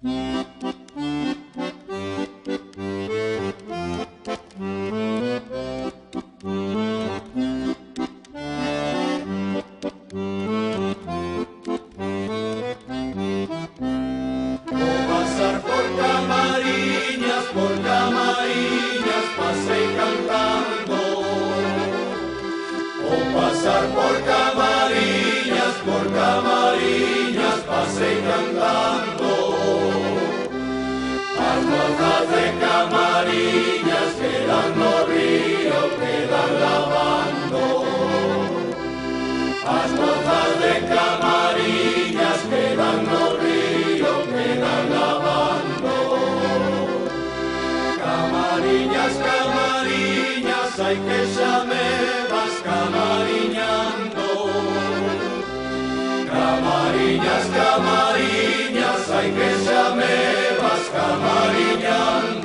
Pasar por Camariñas, pase cantando. As mozas de Camariñas quedan no río, quedan lavando. As mozas de Camariñas quedan no río, quedan lavando. Camariñas, Camariñas, ai que xa me vas camariñando. Camariñas, Camariñas, ai que xa me vas camariñando.